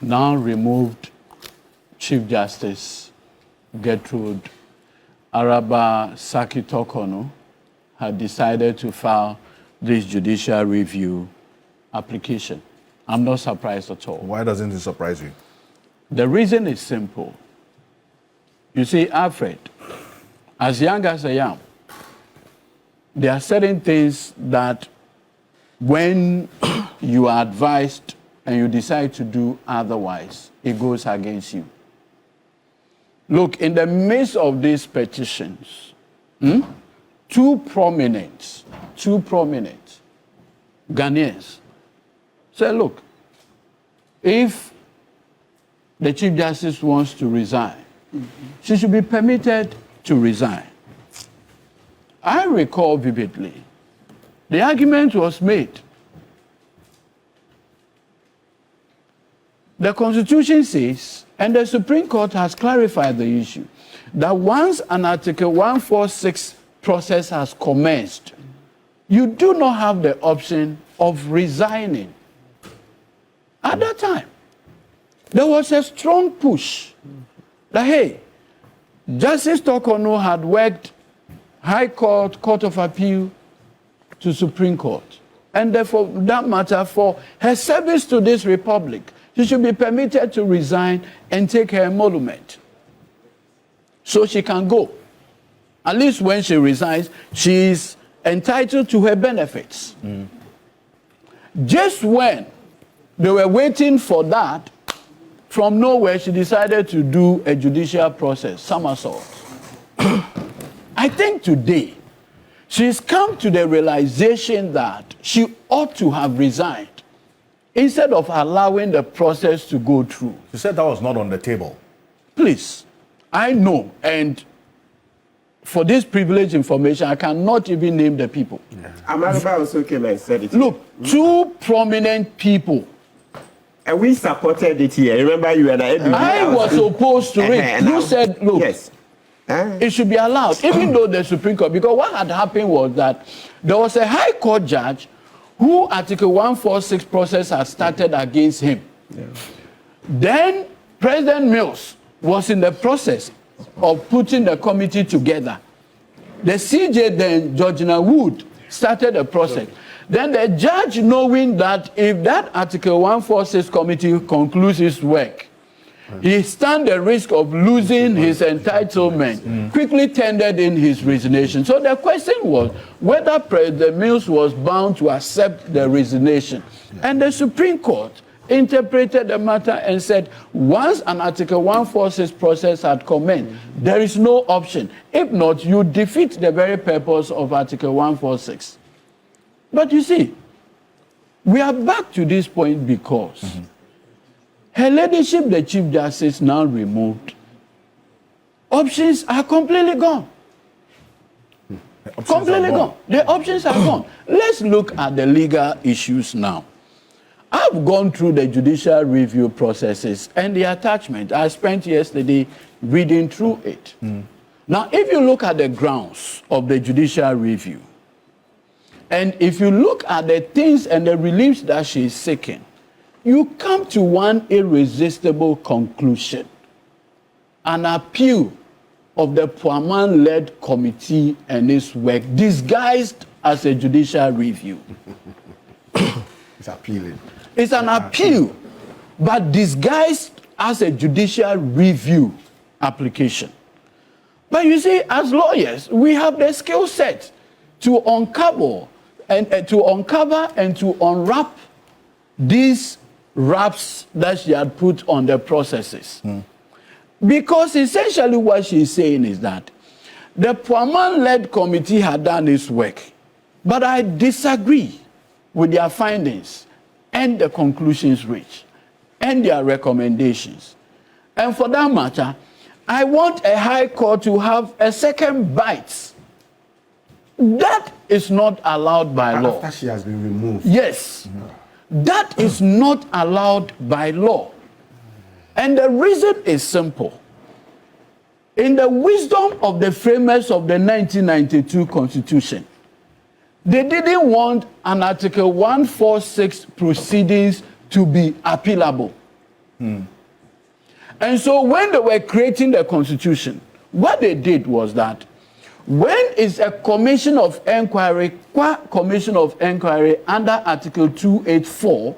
now removed Chief Justice Gertrude Araba Saki Torkornoo had decided to file this judicial review application. I'm not surprised at all. Why doesn't it surprise you? The reason is simple. You see, Alfred, as young as I am, there are certain things that when you are advised and you decide to do otherwise, it goes against you. Look, in the midst of these petitions, two prominent Ghanaians said, look, if the Chief Justice wants to resign, she should be permitted to resign. I recall vividly, the argument was made. The Constitution says, and the Supreme Court has clarified the issue, that once an Article 146 process has commenced, you do not have the option of resigning. At that time, there was a strong push that, hey, Justice Torkornoo had worked High Court, Court of Appeal to Supreme Court. And therefore, that matter, for her service to this republic, she should be permitted to resign and take her emolument. So she can go. At least when she resigns, she is entitled to her benefits. Just when they were waiting for that, from nowhere, she decided to do a judicial process, somersault. I think today, she's come to the realization that she ought to have resigned instead of allowing the process to go through. You said that was not on the table. Please, I know, and for this privileged information, I cannot even name the people. Amariba also came and said it. Look, two prominent people. And we supported it here. Remember, you and I was opposed to it. You said, look, yes. It should be allowed, even though the Supreme Court, because what had happened was that there was a High Court judge who Article 146 process had started against him. Yeah. Then President Mills was in the process of putting the committee together. The CJ then, Georgina Wood, started the process. Then the judge, knowing that if that Article 146 committee concludes its work, he stands the risk of losing his entitlement, quickly tendered in his resignation. So the question was whether President Mills was bound to accept the resignation. And the Supreme Court interpreted the matter and said, once an Article 146 process had commenced, there is no option. If not, you defeat the very purpose of Article 146. But you see, we are back to this point because her ladyship, the Chief Justice, now removed. Options are completely gone. Completely gone. The options are gone. Let's look at the legal issues now. I've gone through the judicial review processes and the attachment. I spent yesterday reading through it. Now, if you look at the grounds of the judicial review, and if you look at the things and the reliefs that she is seeking, you come to one irresistible conclusion. An appeal of the Puaman-led committee and its work disguised as a judicial review. It's appealing. It's an appeal, but disguised as a judicial review application. But you see, as lawyers, we have the skill set to uncover and to unwrap these wraps that she had put on the processes. Because essentially what she's saying is that the Puaman-led committee had done its work, but I disagree with their findings and the conclusions reached and their recommendations. And for that matter, I want a High Court to have a second bite. That is not allowed by law. After she has been removed. Yes. That is not allowed by law. And the reason is simple. In the wisdom of the framers of the 1992 Constitution, they didn't want an Article 146 proceedings to be appealable. And so when they were creating the Constitution, what they did was that when it's a commission of inquiry, under Article 284,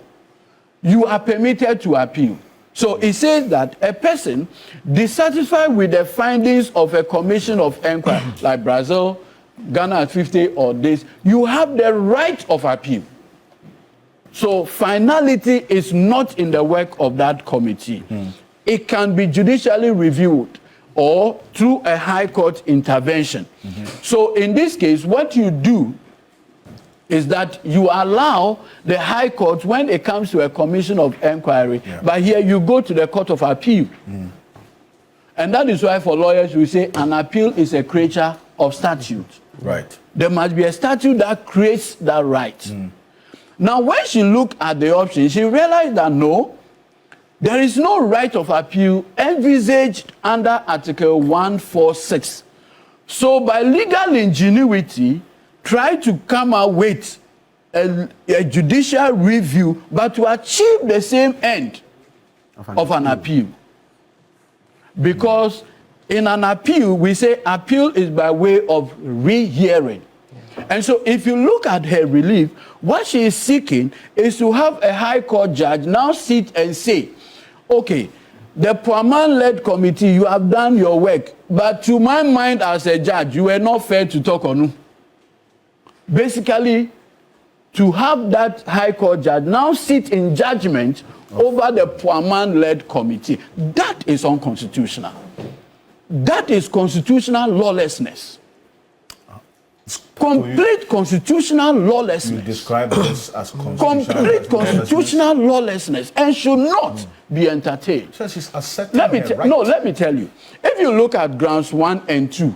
you are permitted to appeal. So it says that a person dissatisfied with the findings of a commission of inquiry, like Brazil, Ghana at 50 or this, you have the right of appeal. So finality is not in the work of that committee. It can be judicially reviewed or through a high court intervention. So in this case, what you do is that you allow the high court, when it comes to a commission of inquiry, but here you go to the court of appeal. And that is why for lawyers we say an appeal is a creature of statute. Right. There must be a statute that creates that right. Now, when she looked at the option, she realized that no, there is no right of appeal envisaged under Article 146. So by legal ingenuity, try to come out with a judicial review, but to achieve the same end of an appeal. Because in an appeal, we say appeal is by way of rehearing. And so if you look at her relief, what she is seeking is to have a high court judge now sit and say, okay, the Puaman-led committee, you have done your work, but to my mind as a judge, you were not fair to Torkornoo. Basically, to have that high court judge now sit in judgment over the Puaman-led committee, that is unconstitutional. That is constitutional lawlessness. Complete constitutional lawlessness. You describe this as complete constitutional lawlessness and should not be entertained. So she's accepting Let me tell you. If you look at grounds 1 and 2,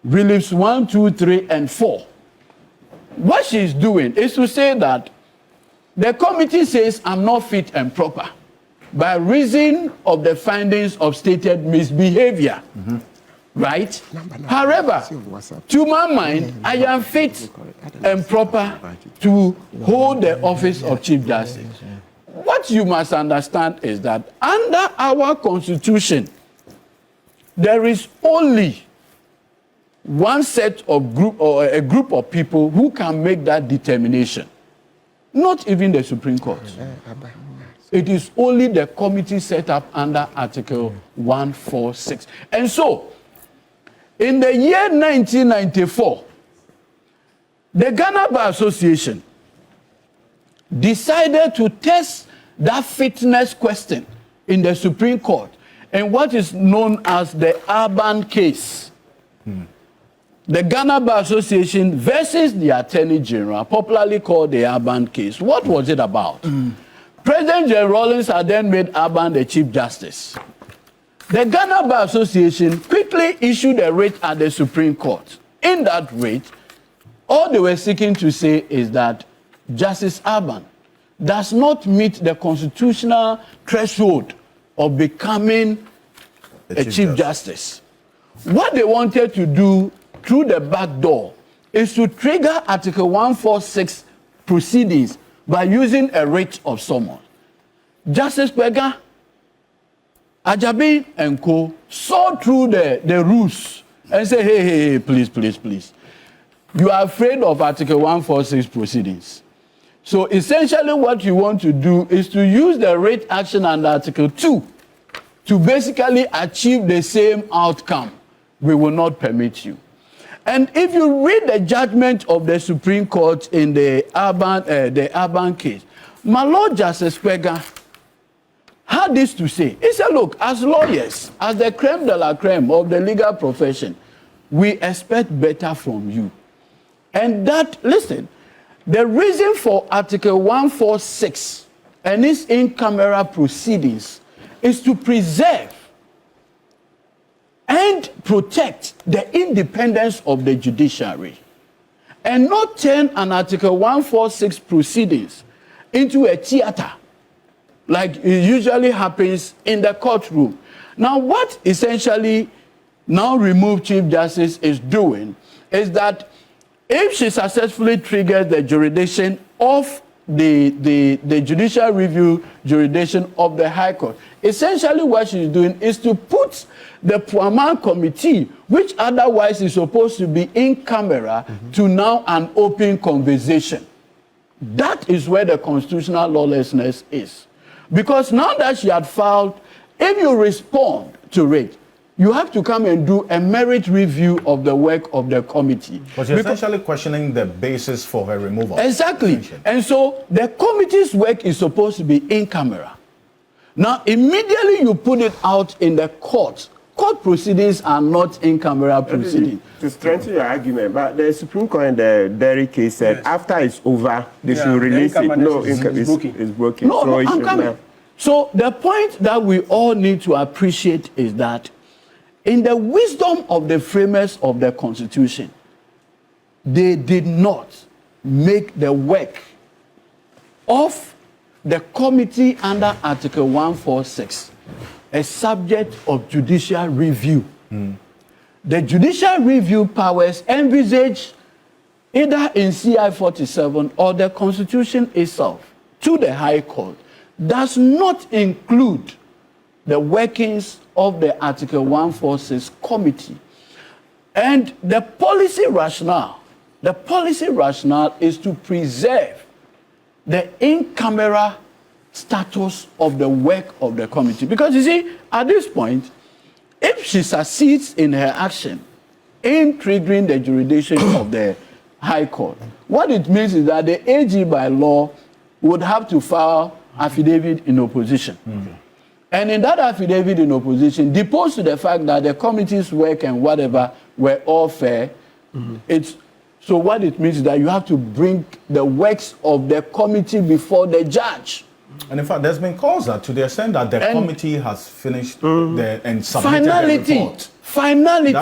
reliefs 1, 2, 3, and 4, what she's doing is to say that the committee says I'm not fit and proper by reason of the findings of stated misbehavior. Right? However, to my mind, I am fit and proper to hold the office of Chief Justice. What you must understand is that under our Constitution, there is only one set of group or a group of people who can make that determination. Not even the Supreme Court. It is only the committee set up under Article 146. And so, in the year 1994, the Ghana Bar Association decided to test that fitness question in the Supreme Court in what is known as the Abban case. The Ghana Bar Association versus the Attorney General, popularly called the Abban case. What was it about? President J. Rawlings had then made Abban the Chief Justice. The Ghana Bar Association quickly issued a writ at the Supreme Court. In that writ, all they were seeking to say is that Justice Abban does not meet the constitutional threshold of becoming a Chief Justice. What they wanted to do through the back door is to trigger Article 146 proceedings by using a writ of summons. Justice Kwega, Ajabi and co. saw through the rules and said, hey, please. You are afraid of Article 146 proceedings. So essentially what you want to do is to use the writ action under Article 2 to basically achieve the same outcome. We will not permit you. And if you read the judgment of the Supreme Court in the Abban case, my Lord Justice Kwega had this to say. He said, look, as lawyers, as the creme de la creme of the legal profession, we expect better from you. And that, listen, the reason for Article 146 and its in-camera proceedings is to preserve and protect the independence of the judiciary and not turn an Article 146 proceedings into a theater like it usually happens in the courtroom. Now, what essentially now removed Chief Justice is doing is that if she successfully triggers the jurisdiction of the judicial review jurisdiction of the High Court. Essentially what she's doing is to put the Puaman committee, which otherwise is supposed to be in camera, to now an open conversation. That is where the constitutional lawlessness is. Because now that she had filed, if you respond to it, you have to come and do a merit review of the work of the committee. But you're essentially questioning the basis for her removal. Exactly. And so the committee's work is supposed to be in camera. Now, immediately you put it out in the court. Court proceedings are not in camera proceedings. To strengthen your argument, but the Supreme Court in the Derry case said after it's over, they should release it. No, it's broken. No, so no, I'm coming. now. So the point that we all need to appreciate is that in the wisdom of the framers of the Constitution, they did not make the work of the committee under Article 146 a subject of judicial review. The judicial review powers envisaged either in CI 47 or the Constitution itself to the High Court does not include the workings of the Article 146 committee. And the policy rationale is to preserve the in-camera status of the work of the committee. Because you see, at this point, if she succeeds in her action in triggering the jurisdiction of the High Court, what it means is that the AG by law would have to file affidavit in opposition. And in that affidavit in opposition, depose to the fact that the committee's work and whatever were all fair. So what it means is that you have to bring the works of the committee before the judge. And in fact, there's been calls that to the extent that the committee has finished and submitted the report. Finality.